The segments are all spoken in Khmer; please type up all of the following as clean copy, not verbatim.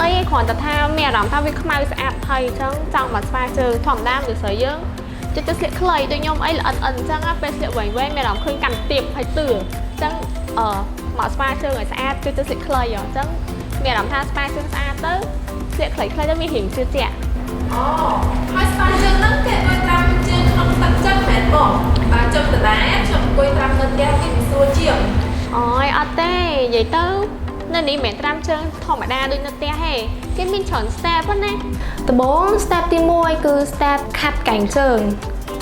អីគ្រាន់តែថាមានអារម្មណ៍ថាវាខ្មៅស្អាតហើយអញ្ចឹងចង់មកស្វាជើងធម្មតាឬស្រីយើងចិត្តស្លៀកខ្លីដូចខ្ញុំអីល្អិតអញ្ចឹងពេលស្លៀកវែងមានអារម្មណ៍ឃើញកាន់ទៀបហើយទឿអញ្ចឹងមកស្វាជើងឲ្យស្អាតចិត្តស្លៀកខ្លីអញ្ចឹងមានអារម្មណ៍ថាស្វាជើងស្អាតទៅស្លៀកខ្លីៗទៅវារៀងជឿជាក់អូហើយស្វាជើងហ្នឹងគេឲ្យត្រាំជើងក្នុងទឹកចឹងមែនបងបាទចុះដដែលខ្ញុំអង្គុយត្រាំនៅផ្ទះវាស្រួលជាងអូយអត់ទេនិយាយទៅនៅនេះមិនត្រាំជើងធម្មតាដូចនៅផ្ទះទេគេមានច្រើន step ហ្នឹងណាដំបូង step ទី1គឺ step ខាត់កែងជើង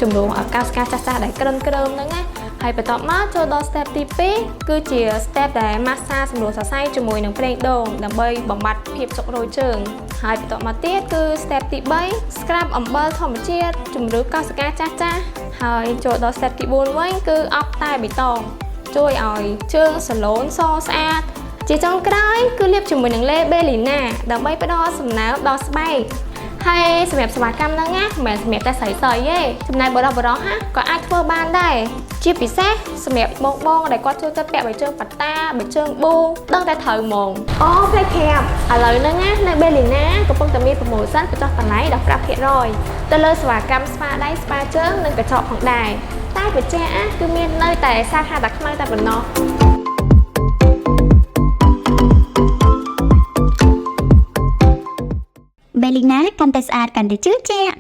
ជំរុញឲ្យកោសិកាចាស់ៗដែលក្រើមហ្នឹងណាហើយបន្ទាប់មកចូលដល់ step ទី2គឺជា step ដែល massage សម្រួលសរសៃជាមួយនឹងប្រេងដូងដើម្បីបំបត្តិភាពសុករោយជើងហើយបន្ទាប់មកទៀតគឺ step ទី3 scrub អំបិលធម្មជាតិជំរុញកោសិកាចាស់ៗហើយចូលដល់ step ទី4វិញគឺអប់តែបៃតងជួយឲ្យជើងសាឡូនសស្អាតជាចុងក្រោយគឺលាបជាមួយនឹងលេបេលីណាដើម្បីផ្ដល់សំណើមដល់ស្បែកហើយសម្រាប់សេវាកម្មហ្នឹងណាមិនមែនសម្រាប់តែស្រីៗទេចំណែកបរិបរោះណាក៏អាចធ្វើបានដែរជាពិសេសសម្រាប់បងដែលគាត់ចូលទៅពាក់បៃជើងប៉ាតាបៃជើងប៊ូដឹងតែត្រូវហ្មងអូផ្លេចប្រាប់ឥឡូវហ្នឹងណានៅបេលីណាកំពុងតែមានប្រូម៉ូសិនបញ្ចុះតម្លៃ 15% ទៅលើសេវាកម្មស្ប៉ាដៃស្ប៉ាជើងនិងកញ្ចក់ផងដែរតែបច្ចេកគឺមាននៅតែសាខាតាខ្មៅតែប៉ុណ្ណោះBelina កាន់តែស្អាតកាន់តែជឿជាក់